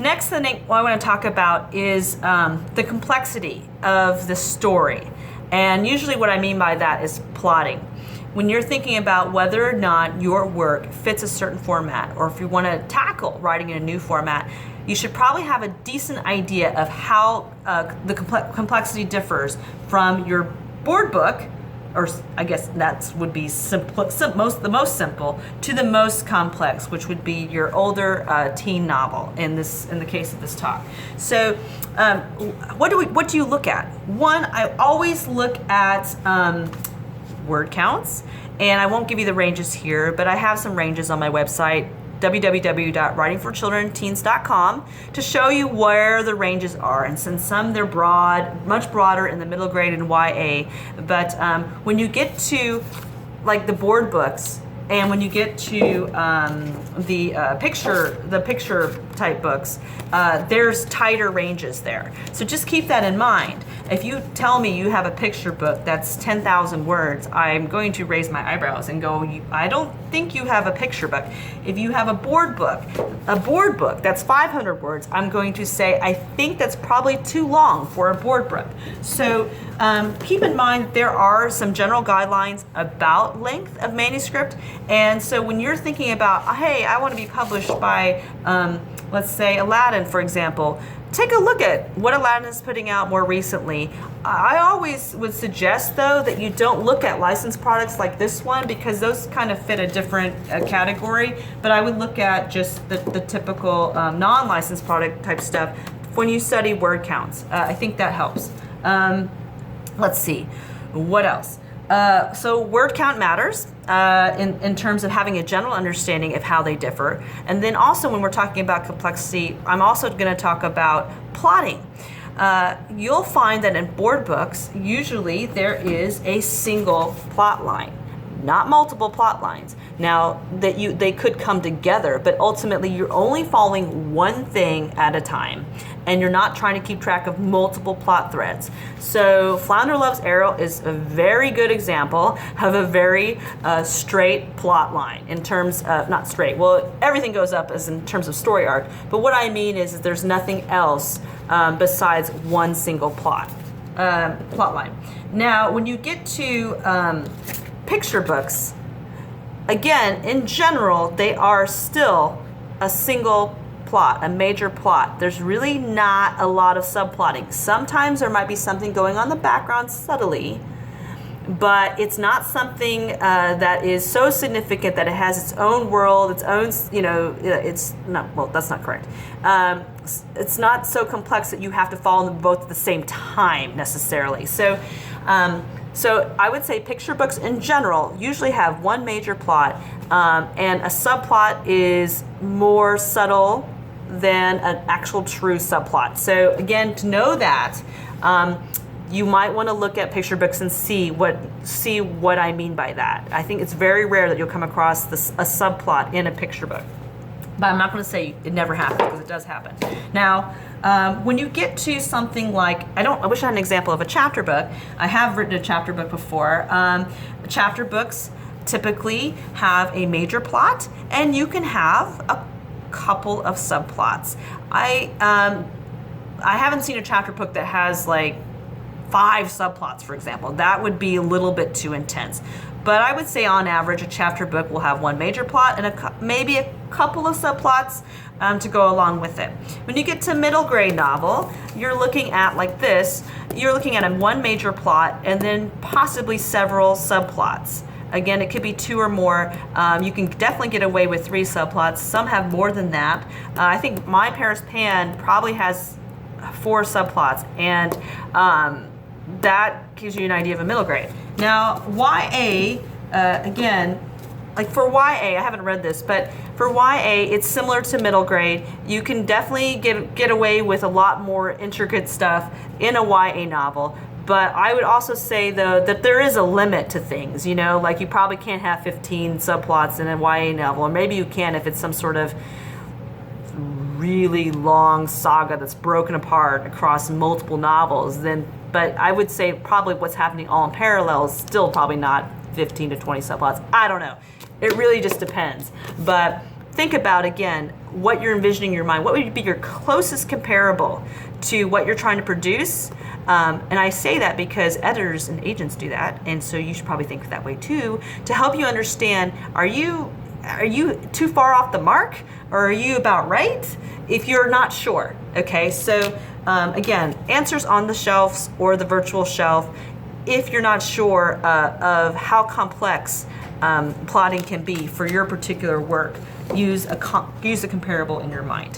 Next thing I want to talk about is the complexity of the story. And usually what I mean by that is plotting. When you're thinking about whether or not your work fits a certain format, or if you want to tackle writing in a new format, you should probably have a decent idea of how the complexity differs from your board book, or I guess that would be the most simple, to the most complex, which would be your older teen novel in the case of this talk. So what do you look at? One, I always look at word counts, and I won't give you the ranges here, but I have some ranges on my website, www.writingforchildrenteens.com, to show you where the ranges are. And since some they're broad, much broader in the middle grade and YA, but when you get to like the board books, and when you get to the picture type books, there's tighter ranges there. So just keep that in mind. If you tell me you have a picture book that's 10,000 words, I'm going to raise my eyebrows and go, I don't think you have a picture book. If you have a board book that's 500 words, I'm going to say, I think that's probably too long for a board book. So keep in mind that there are some general guidelines about length of manuscript. And so when you're thinking about, hey, I want to be published by, let's say Aladdin, for example, take a look at what Aladdin is putting out more recently. I always would suggest, though, that you don't look at licensed products like this one, because those kind of fit a different category. But I would look at just the typical non-licensed product type stuff when you study word counts. I think that helps. Let's see, what else? So word count matters in terms of having a general understanding of how they differ. And then also when we're talking about complexity, I'm also going to talk about plotting. You'll find that in board books, usually there is a single plot line, not multiple plot lines. Now, they could come together, but ultimately you're only following one thing at a time, and you're not trying to keep track of multiple plot threads. So Flounder Loves Arrow is a very good example of a very straight plot line in terms of, not straight, well, everything goes up as in terms of story arc, but what I mean is that there's nothing else besides one single plot line. Now, when you get to picture books, again, in general, they are still a single plot, a major plot. There's really not a lot of subplotting. Sometimes there might be something going on in the background subtly, but it's not something that is so significant that it has its own world, its own, it's not, well, that's not correct. It's not so complex that you have to follow them both at the same time necessarily. So I would say picture books in general usually have one major plot, and a subplot is more subtle than an actual true subplot. So again, to know that, you might want to look at picture books and see what I mean by that. I think it's very rare that you'll come across a subplot in a picture book. But I'm not going to say it never happens, because it does happen. Now, when you get to something like, I wish I had an example of a chapter book. I have written a chapter book before. Chapter books typically have a major plot, and you can have a couple of subplots. I haven't seen a chapter book that has like 5 subplots, for example. That would be a little bit too intense. But I would say on average, a chapter book will have one major plot and maybe a couple of subplots to go along with it. When you get to middle grade novel, you're looking at like this. You're looking at one major plot and then possibly several subplots. Again, it could be 2 or more. You can definitely get away with 3 subplots. Some have more than that. I think My Paris Pan probably has 4 subplots, and that gives you an idea of a middle grade. Now, YA, again, like for YA, I haven't read this, but for YA, it's similar to middle grade. You can definitely get away with a lot more intricate stuff in a YA novel. But I would also say, though, that there is a limit to things, like you probably can't have 15 subplots in a YA novel, or maybe you can if it's some sort of really long saga that's broken apart across multiple novels. But I would say probably what's happening all in parallel is still probably not 15 to 20 subplots. I don't know. It really just depends. But think about, again, what you're envisioning in your mind. What would be your closest comparable to what you're trying to produce? And I say that because editors and agents do that, and so you should probably think that way too, to help you understand, are you too far off the mark, or are you about right? If you're not sure, okay? So again, answers on the shelves or the virtual shelf. If you're not sure of how complex plotting can be for your particular work, use a comparable in your mind.